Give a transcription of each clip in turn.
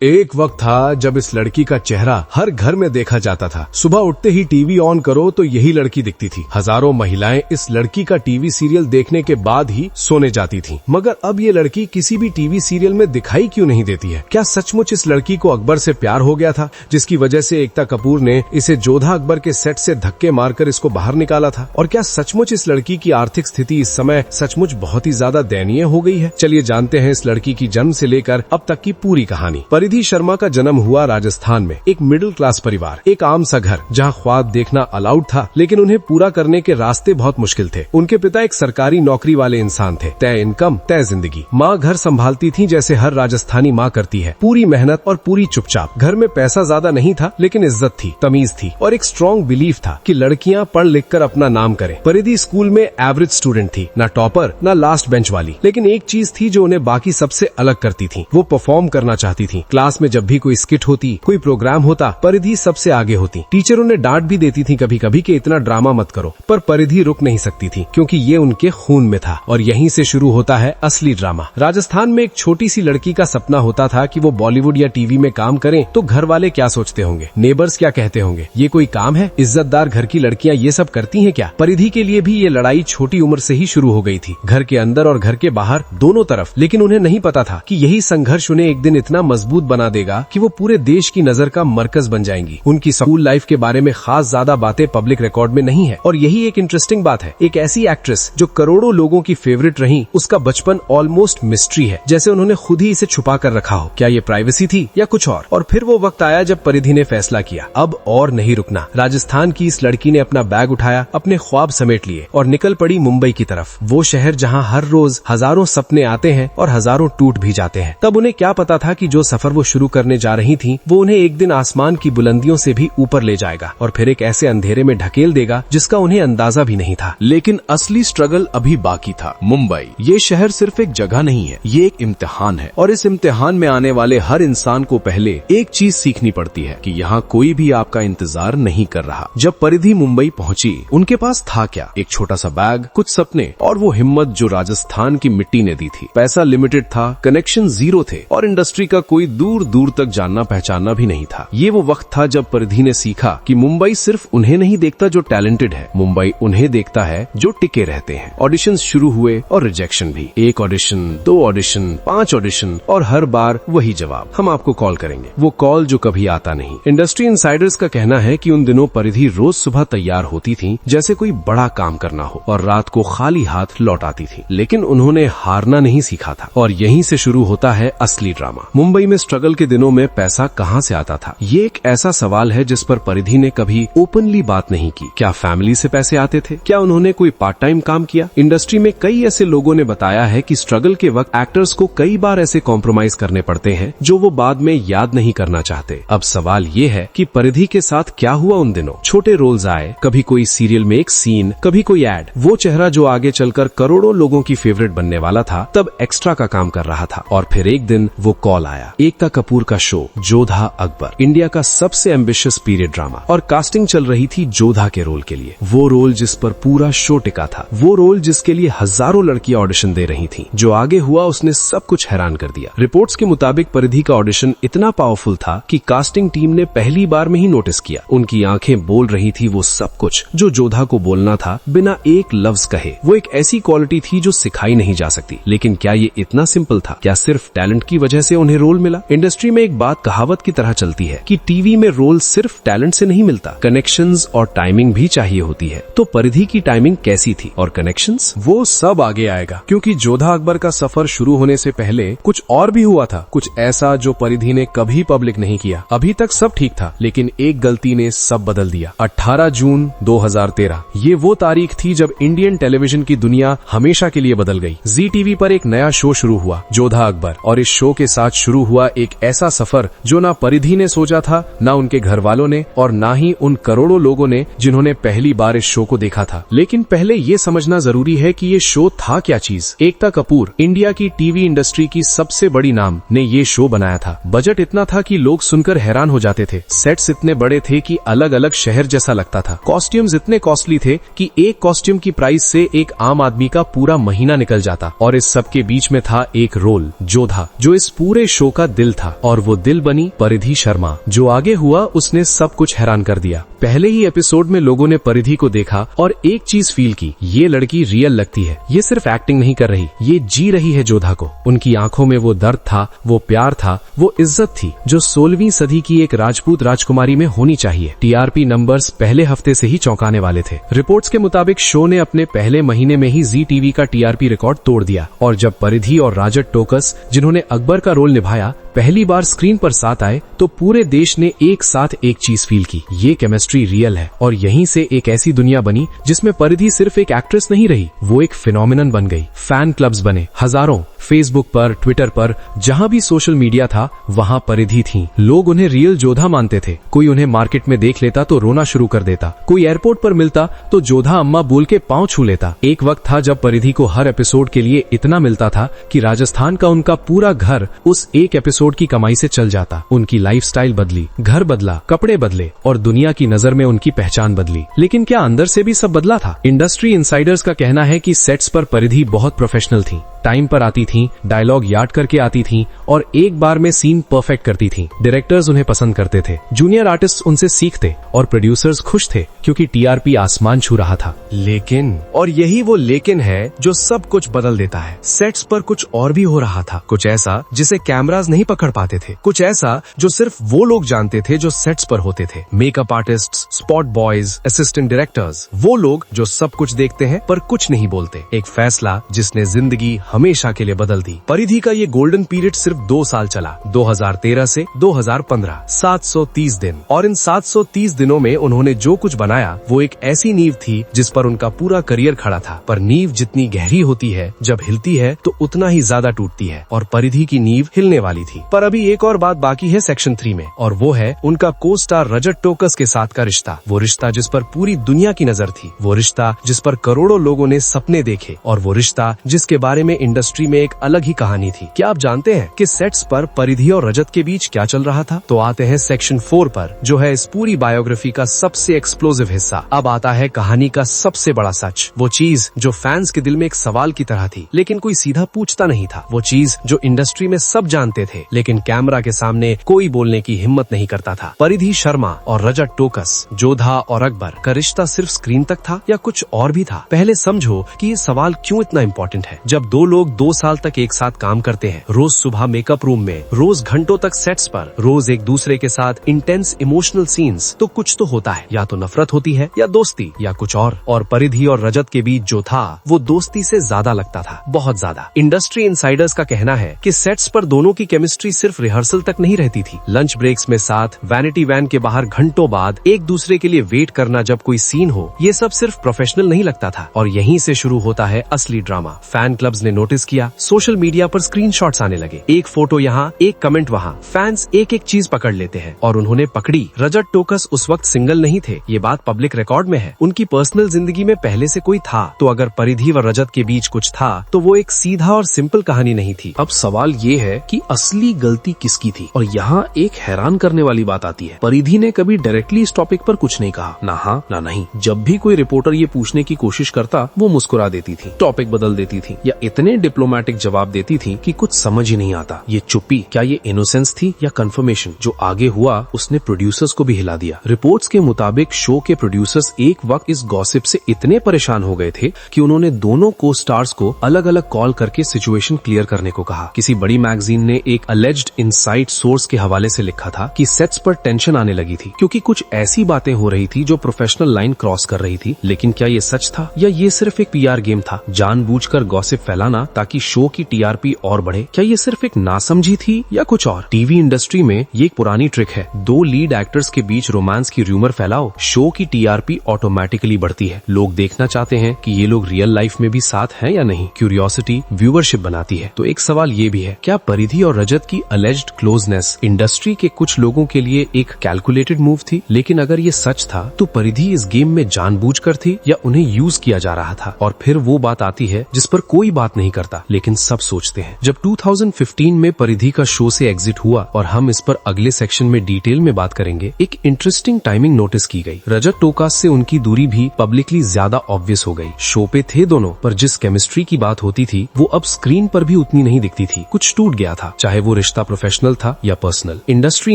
एक वक्त था जब इस लड़की का चेहरा हर घर में देखा जाता था। सुबह उठते ही टीवी ऑन करो तो यही लड़की दिखती थी। हजारों महिलाएं इस लड़की का टीवी सीरियल देखने के बाद ही सोने जाती थीं। मगर अब ये लड़की किसी भी टीवी सीरियल में दिखाई क्यों नहीं देती है? क्या सचमुच इस लड़की को अकबर से प्यार हो गया था, जिसकी वजह से एकता कपूर ने इसे जोधा अकबर के सेट से धक्के मारकर इसको बाहर निकाला था? और क्या सचमुच इस लड़की की आर्थिक स्थिति इस समय सचमुच बहुत ही ज्यादा दयनीय हो गई है? चलिए जानते हैं इस लड़की की जन्म से लेकर अब तक की पूरी कहानी। परिधि शर्मा का जन्म हुआ राजस्थान में। एक मिडिल क्लास परिवार, एक आम सा घर जहां ख्वाब देखना अलाउड था, लेकिन उन्हें पूरा करने के रास्ते बहुत मुश्किल थे। उनके पिता एक सरकारी नौकरी वाले इंसान थे। तय इनकम तय जिंदगी। माँ घर संभालती थी जैसे हर राजस्थानी माँ करती है, पूरी मेहनत और पूरी चुपचाप। घर में पैसा ज्यादा नहीं था, लेकिन इज्जत थी, तमीज थी और एक स्ट्रॉन्ग बिलीफ था कि लड़कियां पढ़ लिख कर अपना नाम करें। परिधि स्कूल में एवरेज स्टूडेंट थी, ना टॉपर ना लास्ट बेंच वाली, लेकिन एक चीज थी जो उन्हें बाकी सबसे अलग करती थी। वो परफॉर्म करना चाहती थी। क्लास में जब भी कोई स्किट होती, कोई प्रोग्राम होता, परिधि सबसे आगे होती। टीचर उन्हें डांट भी देती थी कभी कभी कि इतना ड्रामा मत करो, पर परिधि रुक नहीं सकती थी क्योंकि ये उनके खून में था। और यहीं से शुरू होता है असली ड्रामा। राजस्थान में एक छोटी सी लड़की का सपना होता था कि वो बॉलीवुड या टीवी में काम करें तो घर वाले क्या सोचते होंगे, नेबर्स क्या कहते होंगे, ये कोई काम है? इज्जतदार घर की लड़कियां ये सब करती हैं क्या? परिधि के लिए भी ये लड़ाई छोटी उम्र से ही शुरू हो गई थी, घर के अंदर और घर के बाहर दोनों तरफ। लेकिन उन्हें नहीं पता था कि यही संघर्ष उन्हें एक दिन इतना मजबूत बना देगा कि वो पूरे देश की नजर का मरकज बन जाएंगी। उनकी स्कूल लाइफ के बारे में खास ज्यादा बातें पब्लिक रिकॉर्ड में नहीं है, और यही एक इंटरेस्टिंग बात है। एक ऐसी एक्ट्रेस जो करोड़ों लोगों की फेवरेट रही, उसका बचपन ऑलमोस्ट मिस्ट्री है, जैसे उन्होंने खुद ही इसे छुपा कर रखा हो। क्या ये प्राइवेसी थी या कुछ और फिर वो वक्त आया जब परिधि ने फैसला किया, अब और नहीं रुकना। राजस्थान की इस लड़की ने अपना बैग उठाया, अपने ख्वाब समेट लिए और निकल पड़ी मुंबई की तरफ। वो शहर जहाँ हर रोज हजारों सपने आते हैं और हजारों टूट भी जाते हैं। तब उन्हें क्या पता था कि जो सफर वो शुरू करने जा रही थी वो उन्हें एक दिन आसमान की बुलंदियों से भी ऊपर ले जाएगा और फिर एक ऐसे अंधेरे में ढकेल देगा जिसका उन्हें अंदाजा भी नहीं था। लेकिन असली स्ट्रगल अभी बाकी था। मुंबई ये शहर सिर्फ एक जगह नहीं है, ये एक इम्तिहान है। और इस इम्तिहान में आने वाले हर इंसान को पहले एक चीज सीखनी पड़ती है कि यहाँ कोई भी आपका इंतजार नहीं कर रहा। जब परिधि मुंबई पहुंची, उनके पास था क्या? एक छोटा सा बैग, कुछ सपने और वो हिम्मत जो राजस्थान की मिट्टी ने दी थी। पैसा लिमिटेड था, कनेक्शन जीरो थे और इंडस्ट्री का कोई दूर दूर तक जानना पहचानना भी नहीं था। ये वो वक्त था जब परिधि ने सीखा कि मुंबई सिर्फ उन्हें नहीं देखता जो टैलेंटेड है, मुंबई उन्हें देखता है जो टिके रहते हैं। ऑडिशंस शुरू हुए और रिजेक्शन भी। एक ऑडिशन, 2 ऑडिशन, 5 ऑडिशन और हर बार वही जवाब, हम आपको कॉल करेंगे। वो कॉल जो कभी आता नहीं। इंडस्ट्री इनसाइडर्स का कहना है कि उन दिनों परिधि रोज सुबह तैयार होती थी जैसे कोई बड़ा काम करना हो और रात को खाली हाथ लौट आती थी। लेकिन उन्होंने हारना नहीं सीखा था और यहीं से शुरू होता है असली ड्रामा। मुंबई में स्ट्रगल के दिनों में पैसा कहाँ से आता था? ये एक ऐसा सवाल है जिस पर परिधि ने कभी ओपनली बात नहीं की। क्या फैमिली से पैसे आते थे? क्या उन्होंने कोई पार्ट टाइम काम किया? इंडस्ट्री में कई ऐसे लोगों ने बताया है कि स्ट्रगल के वक्त एक्टर्स को कई बार ऐसे कॉम्प्रोमाइज करने पड़ते हैं जो वो बाद में याद नहीं करना चाहते। अब सवाल ये है कि परिधि के साथ क्या हुआ उन दिनों? छोटे रोल्स आए, कभी कोई सीरियल में एक सीन, कभी कोई एड। वो चेहरा जो आगे चलकर करोड़ों लोगों की फेवरेट बनने वाला था, तब एक्स्ट्रा का काम कर रहा था। और फिर एक दिन वो कॉल आया, एकता कपूर का शो जोधा अकबर, इंडिया का सबसे एम्बिशियस पीरियड ड्रामा। और कास्टिंग चल रही थी जोधा के रोल के लिए। वो रोल जिस पर पूरा शो टिका था, वो रोल जिसके लिए हजारों लड़कियां ऑडिशन दे रही थीं। जो आगे हुआ उसने सब कुछ हैरान कर दिया। रिपोर्ट्स के मुताबिक परिधि का ऑडिशन इतना पावरफुल था कि कास्टिंग टीम ने पहली बार में ही नोटिस किया। उनकी आंखें बोल रही थी वो सब कुछ जो जोधा को बोलना था बिना एक लफ्ज कहे। वो एक ऐसी क्वालिटी थी जो सिखाई नहीं जा सकती। लेकिन क्या ये इतना सिंपल था? क्या सिर्फ टैलेंट की वजह से उन्हें रोल मिला? इंडस्ट्री में एक बात कहावत की तरह चलती है कि टीवी में रोल सिर्फ टैलेंट से नहीं मिलता, कनेक्शंस और टाइमिंग भी चाहिए होती है। तो परिधि की टाइमिंग कैसी थी और कनेक्शंस? वो सब आगे आएगा, क्योंकि जोधा अकबर का सफर शुरू होने से पहले कुछ और भी हुआ था, कुछ ऐसा जो परिधि ने कभी पब्लिक नहीं किया। अभी तक सब ठीक था, लेकिन एक गलती ने सब बदल दिया। 18 जून 2013 ये वो तारीख थी जब इंडियन टेलीविजन की दुनिया हमेशा के लिए बदल गई। जी टीवी पर एक नया शो शुरू हुआ, जोधा अकबर, और इस शो के साथ शुरू हुआ एक ऐसा सफर जो ना परिधि ने सोचा था, ना उनके घर वालों ने, और ना ही उन करोड़ों लोगों ने जिन्होंने पहली बार इस शो को देखा था। लेकिन पहले ये समझना जरूरी है कि ये शो था क्या चीज। एकता कपूर, इंडिया की टीवी इंडस्ट्री की सबसे बड़ी नाम, ने ये शो बनाया था। बजट इतना था कि लोग सुनकर हैरान हो जाते थे। सेट्स इतने बड़े थे कि अलग अलग शहर जैसा लगता था। कॉस्ट्यूम्स इतने कॉस्टली थे कि एक कॉस्ट्यूम की प्राइस से एक आम आदमी का पूरा महीना निकल जाता। और इस सब के बीच में था एक रोल, जोधा, जो इस पूरे शो का दिल दिल था और वो दिल बनी परिधि शर्मा। जो आगे हुआ उसने सब कुछ हैरान कर दिया। पहले ही एपिसोड में लोगों ने परिधि को देखा और एक चीज फील की, ये लड़की रियल लगती है, ये सिर्फ एक्टिंग नहीं कर रही, ये जी रही है जोधा को। उनकी आंखों में वो दर्द था, वो प्यार था, वो इज्जत थी जो 16वीं सदी की एक राजपूत राजकुमारी में होनी चाहिए। टीआरपी नंबर्स पहले हफ्ते से ही चौंकाने वाले थे। रिपोर्ट्स के मुताबिक शो ने अपने पहले महीने में ही जी टीवी का टीआरपी रिकॉर्ड तोड़ दिया और जब परिधि और राजत टोकस, जिन्होंने अकबर का रोल निभाया, पहली बार स्क्रीन पर साथ आए तो पूरे देश ने एक साथ एक चीज फील की, ये केमिस्ट्री रियल है। और यहीं से एक ऐसी दुनिया बनी जिसमें परिधि सिर्फ एक एक्ट्रेस नहीं रही, वो एक फिनोमिनन बन गई। फैन क्लब्स बने हजारों, फेसबुक पर, ट्विटर पर, जहां भी सोशल मीडिया था वहां परिधि थी। लोग उन्हें रियल जोधा मानते थे। कोई उन्हें मार्केट में देख लेता तो रोना शुरू कर देता, कोई एयरपोर्ट पर मिलता तो जोधा अम्मा बोल के पांव छू लेता। एक वक्त था जब परिधि को हर एपिसोड के लिए इतना मिलता था कि राजस्थान का उनका पूरा घर उस एक एपिसोड की कमाई से चल जाता। उनकी लाइफस्टाइल बदली, घर बदला, कपड़े बदले और दुनिया की नजर में उनकी पहचान बदली। लेकिन क्या अंदर से भी सब बदला था? इंडस्ट्री इनसाइडर्स का कहना है कि सेट्स पर परिधि बहुत प्रोफेशनल थी, टाइम पर आती थी, डायलॉग याद करके आती थी और एक बार में सीन परफेक्ट करती थी। डायरेक्टर्स उन्हें पसंद करते थे, जूनियर आर्टिस्ट उनसे सीखते और प्रोड्यूसर्स खुश थे क्योंकि टीआरपी आसमान छू रहा था। लेकिन, और यही वो लेकिन है जो सब कुछ बदल देता है। सेट्स पर कुछ और भी हो रहा था, कुछ ऐसा जिसे कैमरास नहीं पकड़ पाते थे, कुछ ऐसा जो सिर्फ वो लोग जानते थे जो सेट्स पर होते थे। Makeup artists, spot boys, assistant directors, वो लोग जो सब कुछ देखते हैं पर कुछ नहीं बोलते। एक फैसला जिसने जिंदगी हमेशा के लिए बदल दी। परिधि का ये गोल्डन पीरियड सिर्फ 2 साल चला, 2013 से 2015, 730 दिन। और इन 730 दिनों में उन्होंने जो कुछ बनाया वो एक ऐसी नींव थी जिस पर उनका पूरा करियर खड़ा था। पर नींव जितनी गहरी होती है, जब हिलती है तो उतना ही ज्यादा टूटती है और परिधि की नींव हिलने वाली थी। पर अभी एक और बात बाकी है सेक्शन 3 में, और वो है उनका को स्टार रजत टोकस के साथ का रिश्ता। वो रिश्ता जिस पर पूरी दुनिया की नजर थी, वो रिश्ता जिस पर करोड़ों लोगों ने सपने देखे और वो रिश्ता जिसके बारे में इंडस्ट्री में एक अलग ही कहानी थी। क्या आप जानते हैं कि सेट्स पर परिधि और रजत के बीच क्या चल रहा था? तो आते हैं सेक्शन 4 पर, जो है इस पूरी बायोग्राफी का सबसे एक्सप्लोसिव हिस्सा। अब आता है कहानी का सबसे बड़ा सच, वो चीज जो फैंस के दिल में एक सवाल की तरह थी लेकिन कोई सीधा पूछता नहीं था, वो चीज जो इंडस्ट्री में सब जानते थे लेकिन कैमरा के सामने कोई बोलने की हिम्मत नहीं करता था। परिधि शर्मा और रजत टोकस, जोधा और अकबर का रिश्ता सिर्फ स्क्रीन तक था या कुछ और भी था? पहले समझो कि ये सवाल क्यों इतना इम्पोर्टेंट है। जब दो लोग 2 साल तक एक साथ काम करते हैं, रोज सुबह मेकअप रूम में, रोज घंटों तक सेट्स पर, रोज एक दूसरे के साथ इंटेंस इमोशनल सीन्स, तो कुछ तो होता है, या तो नफरत होती है या दोस्ती या कुछ और परिधि और रजत के बीच जो था वो दोस्ती से ज्यादा लगता था, बहुत ज्यादा। इंडस्ट्री इनसाइडर्स का कहना है कि सेट्स पर दोनों की केमिस्ट्री सिर्फ रिहर्सल तक नहीं रहती थी, लंच ब्रेक्स में साथ, वैनिटी वैन के बाहर घंटों बाद एक दूसरे के लिए वेट करना जब कोई सीन हो, ये सब सिर्फ प्रोफेशनल नहीं लगता था। और यहीं से शुरू होता है असली ड्रामा। फैन क्लब्स ने नोटिस किया, सोशल मीडिया पर स्क्रीनशॉट्स आने लगे, एक फोटो यहाँ, एक कमेंट वहाँ, फैंस एक एक चीज पकड़ लेते हैं और उन्होंने पकड़ी। रजत टोकस उस वक्त सिंगल नहीं थे, ये बात पब्लिक रिकॉर्ड में है। उनकी पर्सनल जिंदगी में पहले से कोई था, तो अगर परिधि व रजत के बीच कुछ था तो वो एक सीधा और सिंपल कहानी नहीं थी। अब सवाल ये है कि असली गलती किसकी थी? और यहाँ एक हैरान करने वाली बात आती है, परिधि ने कभी डायरेक्टली इस टॉपिक पर कुछ नहीं कहा, ना हाँ ना नहीं। जब भी कोई रिपोर्टर ये पूछने की कोशिश करता वो मुस्कुरा देती थी, टॉपिक बदल देती थी या इतने डिप्लोमेटिक जवाब देती थी कि कुछ समझ ही नहीं आता। ये चुप्पी, क्या ये इनोसेंस थी या कंफर्मेशन? जो आगे हुआ उसने प्रोड्यूसर्स को भी हिला दिया। रिपोर्ट्स के मुताबिक शो के प्रोड्यूसर्स एक वक्त इस गॉसिप से इतने परेशान हो गए थे कि उन्होंने दोनों को स्टार्स को अलग अलग कॉल करके सिचुएशन क्लियर करने को कहा। किसी बड़ी मैगजीन ने एक अलेज्ड इनसाइड सोर्स के हवाले से लिखा था कि सेट्स पर टेंशन आने लगी थी क्योंकि कुछ ऐसी बातें हो रही थी जो प्रोफेशनल लाइन क्रॉस कर रही थी। लेकिन क्या ये सच था या ये सिर्फ एक पीआर गेम था, जानबूझकर गॉसिप फैलाना ताकि शो की टीआरपी और बढ़े? क्या ये सिर्फ एक नासमझी थी या कुछ और? टीवी इंडस्ट्री में ये एक पुरानी ट्रिक है, 2 लीड एक्टर्स के बीच रोमांस की रूमर फैलाओ, शो की टीआरपी ऑटोमेटिकली बढ़ती है। लोग देखना चाहते हैं कि ये लोग रियल लाइफ में भी साथ हैं या नहीं। क्यूरियोसिटी व्यूअरशिप बनाती है। तो एक सवाल ये भी है, क्या परिधि और रजत की अलेज्ड क्लोजनेस इंडस्ट्री के कुछ लोगों के लिए एक कैलकुलेटेड मूव थी? लेकिन अगर ये सच था तो परिधि इस गेम में जानबूझकर थी या उन्हें यूज किया जा रहा था? और फिर वो बात आती है जिस पर कोई बात नहीं करता लेकिन सब सोचते हैं। जब 2015 में परिधि का शो से एग्जिट हुआ, और हम इस पर अगले सेक्शन में डिटेल में बात करेंगे, एक इंटरेस्टिंग टाइमिंग नोटिस की गई। रजत टोकस से उनकी दूरी भी पब्लिकली ज्यादा ऑब्वियस हो गई। शो पे थे दोनों, पर जिस केमिस्ट्री की बात होती थी वो अब स्क्रीन पर भी उतनी नहीं दिखती थी। कुछ टूट गया था, चाहे वो रिश्ता प्रोफेशनल था या पर्सनल। इंडस्ट्री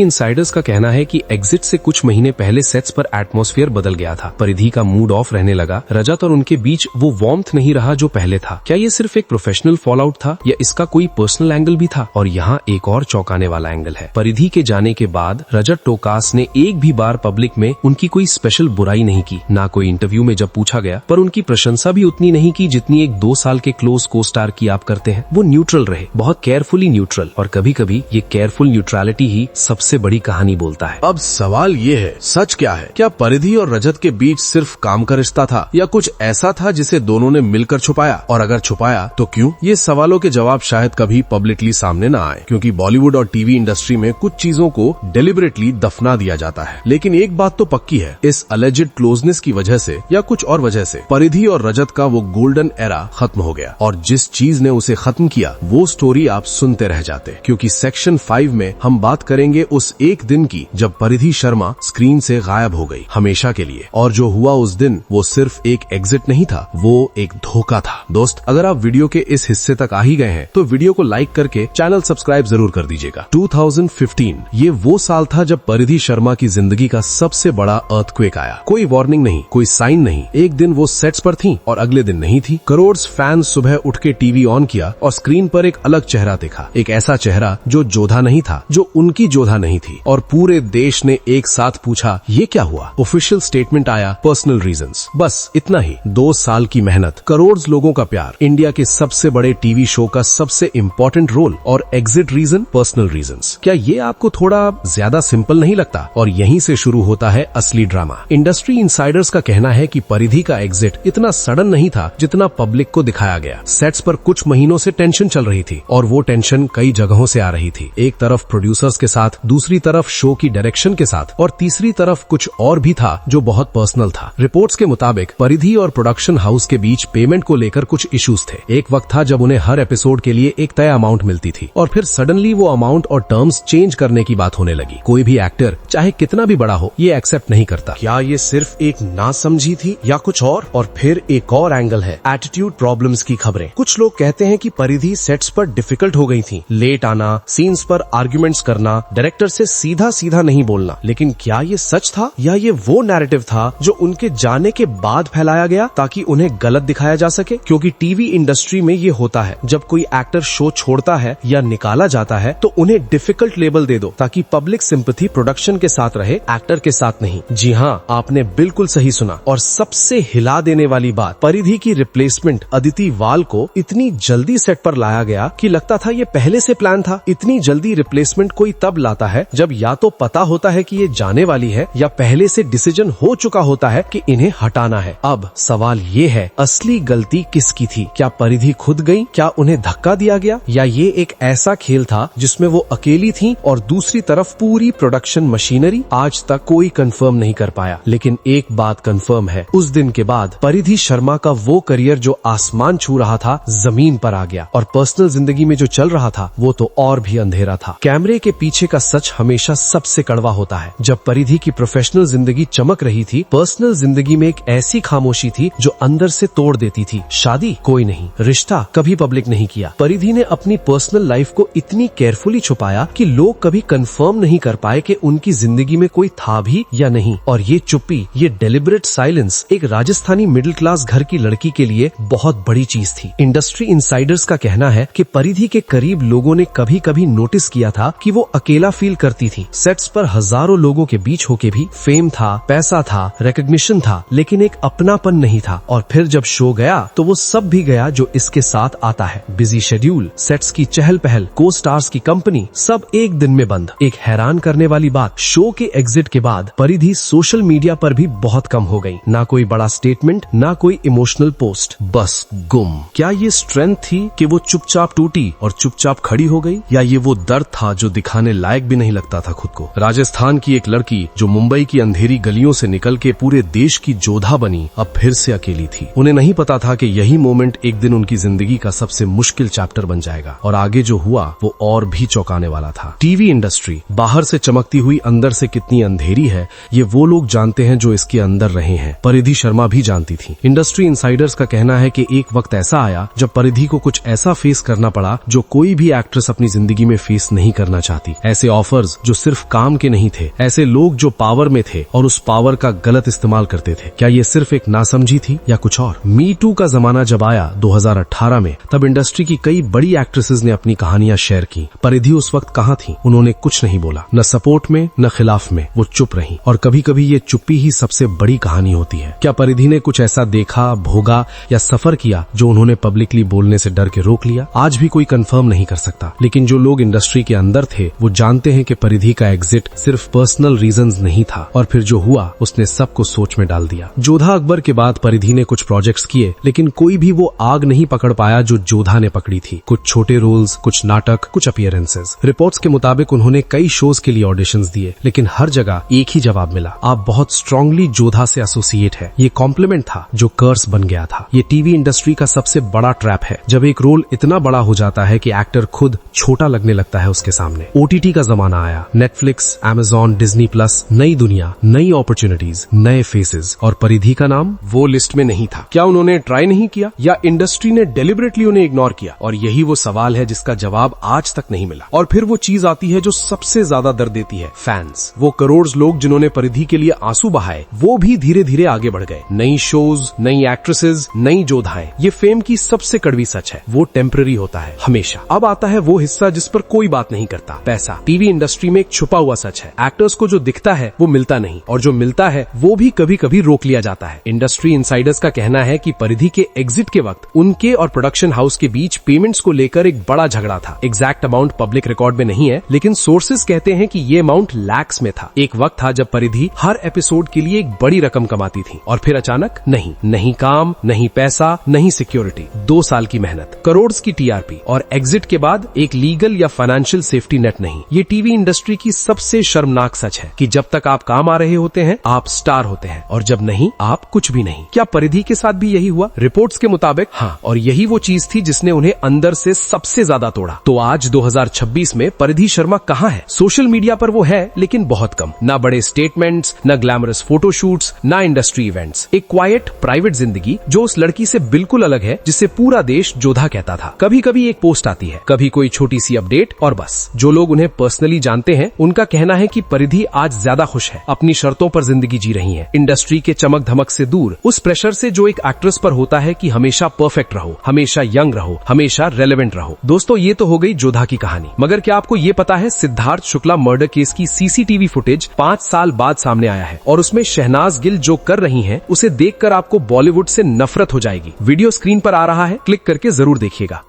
इनसाइडर्स का कहना है कि एग्जिट से कुछ महीने पहले सेट्स पर एटमॉस्फेयर बदल गया था। परिधि का मूड ऑफ रहने लगा। रजत और उनके बीच वो वार्मथ नहीं रहा जो पहले था। क्या ये सिर्फ एक प्रोफेशनल फॉल आउट था या इसका कोई पर्सनल एंगल भी था? और यहाँ एक और चौंकाने वाला एंगल है। परिधि के जाने के बाद रजत टोकास ने एक भी बार पब्लिक में उनकी कोई स्पेशल बुराई नहीं की, ना कोई इंटरव्यू में जब पूछा गया, पर उनकी प्रशंसा भी उतनी नहीं की जितनी एक 2 साल के क्लोज को स्टार की आप करते हैं। वो न्यूट्रल रहे, बहुत केयरफुली न्यूट्रल, और कभी कभी ये केयरफुल न्यूट्रलिटी ही सबसे बड़ी कहानी बोलता है। अब सवाल ये है, सच क्या है? क्या परिधि और रजत के बीच सिर्फ काम का रिश्ता था या कुछ ऐसा था जिसे दोनों ने मिलकर छुपाया? और अगर छुपाया तो क्यों? ये सवालों के जवाब शायद कभी पब्लिकली सामने न आए, क्योंकि बॉलीवुड और टीवी इंडस्ट्री में कुछ चीजों को डेलिबरेटली दफना दिया जाता है। लेकिन एक बात तो पक्की है, इस अलेजिड क्लोजनेस की वजह से या कुछ और वजह से परिधि और रजत का वो गोल्डन एरा खत्म हो गया। और जिस चीज ने उसे खत्म किया वो स्टोरी आप सुनते रह जाते, क्योंकि सेक्शन 5 में हम बात करेंगे उस एक दिन की जब परिधि शर्मा स्क्रीन से गायब हो गई हमेशा के लिए। और जो हुआ उस दिन वो सिर्फ एक एग्जिट नहीं था, वो एक धोखा था। दोस्त, अगर आप वीडियो के इस हिस्से तक आ ही गए हैं तो वीडियो को लाइक करके चैनल सब्सक्राइब जरूर कर दीजिएगा। 2015 ये वो साल था जब परिधि शर्मा की जिंदगी का सबसे बड़ा अर्थक्वेक आया। कोई वार्निंग नहीं, कोई साइन नहीं। एक दिन वो सेट्स पर थी और अगले दिन नहीं थी। करोड़ फैंस सुबह उठ के टीवी ऑन किया और स्क्रीन पर एक अलग चेहरा देखा। एक ऐसा चेहरा जो जोधा नहीं था, जो उनकी जोधा नहीं थी। और पूरे देश ने एक साथ पूछा, ये क्या हुआ? ऑफिशियल स्टेटमेंट आया, पर्सनल रीजंस। बस इतना ही। 2 साल की मेहनत, करोड़ लोगों का प्यार, इंडिया के सबसे बड़े टीवी शो का सबसे इम्पोर्टेंट रोल, और एग्जिट रीजन पर्सनल रीजंस। क्या ये आपको थोड़ा ज्यादा सिंपल नहीं लगता? और यहीं से शुरू होता है असली ड्रामा। इंडस्ट्री इनसाइडर्स का कहना है कि परिधि का एग्जिट इतना सडन नहीं था जितना पब्लिक को दिखाया गया। सेट्स पर कुछ महीनों से टेंशन चल रही थी, और वो टेंशन कई जगहों से आ रही थी। एक तरफ प्रोड्यूसर्स के साथ, दूसरी तरफ शो की डायरेक्शन के साथ, और तीसरी तरफ कुछ और भी था जो बहुत पर्सनल था। रिपोर्ट्स के मुताबिक परिधि और प्रोडक्शन हाउस के बीच पेमेंट को लेकर कुछ इश्यूज थे। एक वक्त था जब उन्हें हर एपिसोड के लिए एक तय अमाउंट मिलती थी, और फिर सडनली वो अमाउंट और टर्म्स चेंज करने की बात होने लगी। कोई भी एक्टर चाहे कितना भी बड़ा हो ये एक्सेप्ट नहीं करता। क्या ये सिर्फ एक नासमझी थी या कुछ और फिर एक और एंगल है, एटीट्यूड प्रॉब्लम्स की खबरें। कुछ लोग कहते हैं कि परिधि सेट्स पर डिफिकल्ट हो गई थी, लेट आना, सीन्स पर आर्ग्यूमेंट्स करना, डायरेक्टर से सीधा सीधा नहीं बोलना। लेकिन क्या ये सच था या ये वो नैरेटिव था जो उनके जाने के बाद फैलाया गया ताकि उन्हें गलत दिखाया जा सके? क्योंकि टीवी इंडस्ट्री में ये होता है, जब कोई एक्टर शो छोड़ता है या निकाला जाता है तो उन्हें डिफिकल्ट लेबल दे दो ताकि पब्लिक सिंपैथी प्रोडक्शन के साथ रहे, एक्टर के साथ नहीं। जी हाँ, आपने बिल्कुल सही सुना। और सबसे हिला देने वाली बात, परिधि की रिप्लेसमेंट अदिति वाल को इतनी जल्दी सेट पर लाया गया कि लगता था ये पहले से प्लान था। इतनी जल्दी रिप्लेसमेंट कोई तब लाता है जब या तो पता होता है कि ये जाने वाली है या पहले से डिसीजन हो चुका होता है कि इन्हें हटाना है। अब सवाल ये है, असली गलती किसकी थी? क्या परिधि खुद गई? क्या उन्हें धक्का दिया गया? या ये एक ऐसा खेल था जिसमें वो अकेली थी और दूसरी तरफ पूरी प्रोडक्शन मशीनरी? आज तक कोई कंफर्म नहीं कर पाया। लेकिन एक बात कंफर्म है, उस दिन के बाद परिधि शर्मा का वो करियर जो आसमान छू रहा था जमीन पर आ गया, और पर्सनल जिंदगी में जो चल रहा था वो तो और भी अंधेरा था। कैमरे के पीछे का सच हमेशा सबसे कड़वा होता है। जब परिधि की प्रोफेशनल जिंदगी चमक रही थी, पर्सनल जिंदगी में एक ऐसी खामोशी थी जो अंदर से तोड़ देती थी। शादी कोई नहीं, रिश्ता कभी पब्लिक नहीं किया। परिधि ने अपनी पर्सनल लाइफ को इतनी केयरफुली छुपाया कि लोग कभी कंफर्म नहीं कर पाए कि उनकी जिंदगी में कोई था भी या नहीं। और ये चुप्पी, ये डेलिबरेट साइलेंस एक राजस्थानी मिडिल क्लास घर की लड़की के लिए बहुत बड़ी चीज थी। इंडस्ट्री इनसाइडर्स का कहना है कि परिधि के करीब लोगों ने कभी कभी नोटिस किया था कि वो अकेला फील करती थी। सेट्स पर हजारों लोगों के बीच होके भी फेम था, पैसा था, रिकॉग्निशन था, लेकिन एक अपनापन नहीं था। और फिर जब शो गया तो वो सब भी गया जो इसके साथ आता है। बिजी शेड्यूल, सेट्स की चहल पहल, को स्टार्स की कंपनी, सब एक दिन में बंद। एक हैरान करने वाली बात, शो के एग्जिट के बाद परिधि सोशल मीडिया पर भी बहुत कम हो गई। ना कोई बड़ा स्टेटमेंट, ना कोई इमोशनल पोस्ट, बस गुम। क्या ये स्ट्रेंथ थी कि वो चुपचाप टूटी और चुपचाप खड़ी हो गई, या ये वो दर्द था जो दिखाने लायक भी नहीं लगता था खुद को? राजस्थान की एक लड़की जो मुंबई की अंधेरी गलियों से निकल के पूरे देश की जोधा बनी, अब फिर से अकेली थी। उन्हें नहीं पता था कि यही मोमेंट एक दिन उनकी जिंदगी का सबसे मुश्किल चैप्टर बन जाएगा, और आगे जो हुआ वो और भी चौंकाने वाला था। टीवी इंडस्ट्री बाहर से चमकती हुई अंदर से कितनी अंधेरी है, ये वो लोग जानते हैं जो इसके अंदर रहे हैं। परिधि शर्मा भी जानती थी। इंडस्ट्री इनसाइडर्स का कहना है कि एक वक्त ऐसा आया जब परिधि को कुछ ऐसा फेस करना पड़ा जो कोई भी एक्ट्रेस अपनी जिंदगी में फेस नहीं करना चाहती। ऐसे ऑफर्स जो सिर्फ काम के नहीं थे, ऐसे लोग जो पावर में थे और उस पावर का गलत इस्तेमाल करते थे। क्या ये सिर्फ एक नासमझी थी या कुछ और? मी टू का जमाना जब आया 2018 में, तब इंडस्ट्री की कई बड़ी एक्ट्रेसेस ने अपनी कहानियां शेयर की। परिधि उस वक्त कहां थी? उन्होंने कुछ नहीं बोला, न सपोर्ट में न खिलाफ में, वो चुप रही। और कभी कभी ये चुप्पी ही सबसे बड़ी कहानी होती है। क्या परिधि ने कुछ ऐसा देखा, भोगा या सफर किया जो उन्होंने पब्लिकली बोलने से डर के रोक लिया? आज भी कोई कंफर्म नहीं कर सकता, लेकिन जो लोग इंडस्ट्री के अंदर थे वो जानते हैं कि परिधि का एग्जिट सिर्फ पर्सनल रीजंस नहीं था, और फिर जो हुआ उसने सबको सोच में डाल दिया। जोधा अकबर के बाद परिधि ने कुछ प्रोजेक्ट्स किए, लेकिन कोई भी वो आग नहीं पकड़ पाया जो जोधा ने पकड़ी थी। कुछ छोटे रोल्स, कुछ नाटक, कुछ अपीयरेंसेस। रिपोर्ट्स के मुताबिक उन्होंने कई शोज के लिए ऑडिशंस दिए, लेकिन हर जगह एक ही जवाब मिला, आप बहुत स्ट्रांगली जोधा से एसोसिएट है। ये कॉम्प्लीमेंट था जो कर्स बन गया था। ये टीवी इंडस्ट्री का सबसे बड़ा ट्रैप है, जब एक रोल इतना बड़ा हो जाता है कि एक्टर खुद छोटा लगने लगता है उसके सामने। ओटीटी का जमाना आया, नेटफ्लिक्स, अमेजॉन, डिज्नी प्लस, नई दुनिया, नई अपॉर्चुनिटीज, नए फेसेस, और परिधि का नाम वो लिस्ट में नहीं था। क्या उन्होंने ट्राई नहीं किया, या इंडस्ट्री ने डेलिबरेटली उन्हें इग्नोर किया? और यही वो सवाल है जिसका जवाब आज तक नहीं मिला। और फिर वो चीज आती है जो सबसे ज्यादा दर्द देती है, फैंस। वो करोड़ लोग जिन्होंने परिधि के लिए आंसू बहाए, वो भी धीरे धीरे आगे बढ़ गए। नई शोज, नई एक्ट्रेसेस, नई जोधाएं। ये फेम की सबसे कड़वी सच है, वो टेम्पररी होता है हमेशा। अब आता है वो हिस्सा जिस पर कोई बात नहीं करता, पैसा। टीवी इंडस्ट्री में एक छुपा हुआ सच है, एक्टर्स को जो दिखता है वो मिलता नहीं, और जो मिलता है वो भी कभी कभी रोक लिया जाता है। इंडस्ट्री इनसाइडर्स का कहना है कि परिधि के एग्जिट के वक्त उनके और प्रोडक्शन हाउस के बीच पेमेंट्स को लेकर एक बड़ा झगड़ा था। एग्जैक्ट अमाउंट पब्लिक रिकॉर्ड में नहीं है, लेकिन सोर्सेज कहते हैं कि ये अमाउंट लैक्स में था। एक वक्त था जब परिधि हर एपिसोड के लिए एक बड़ी रकम कमाती थी, और फिर अचानक नहीं काम, नहीं पैसा, नहीं सिक्योरिटी। 2 साल की मेहनत, करोड़ की टीआरपी, और एग्जिट के बाद एक लीगल या फाइनेंशियल सेफ्टी नेट नहीं। ये टीवी इंडस्ट्री की सबसे शर्मनाक सच है कि जब तक आप काम आ रहे होते हैं आप स्टार होते हैं, और जब नहीं आप कुछ भी नहीं। क्या परिधि के साथ भी यही हुआ? रिपोर्ट्स के मुताबिक हाँ, और यही वो चीज थी जिसने उन्हें अंदर से सबसे ज्यादा तोड़ा। तो आज 2026 में परिधि शर्मा कहाँ है? सोशल मीडिया पर वो है, लेकिन बहुत कम। ना बड़े स्टेटमेंट्स, ना ग्लैमरस फोटोशूट्स, ना इंडस्ट्री इवेंट्स। एक क्वाइट प्राइवेट जिंदगी जो उस लड़की से बिल्कुल अलग है जिसे पूरा देश जोधा कहता था। कभी कभी एक पोस्ट आती है, कभी कोई छोटी सी अपडेट, और बस। जो लोग उन्हें पर्सनली जानते हैं उनका कहना है कि परिधि आज ज्यादा खुश है, अपनी शर्तों पर जिंदगी जी रही है, इंडस्ट्री के चमक धमक से दूर, उस प्रेशर से जो एक एक्ट्रेस पर होता है कि हमेशा परफेक्ट रहो, हमेशा यंग रहो, हमेशा रेलेवेंट रहो। दोस्तों, ये तो हो गई जोधा की कहानी, मगर क्या आपको ये पता है सिद्धार्थ शुक्ला मर्डर केस की सीसीटीवी फुटेज 5 साल बाद सामने आया है, और उसमें शहनाज गिल जो कर रही हैं उसे देखकर आपको बॉलीवुड से नफरत हो जाएगी। वीडियो स्क्रीन पर आ रहा है, क्लिक करके जरूर देखिएगा।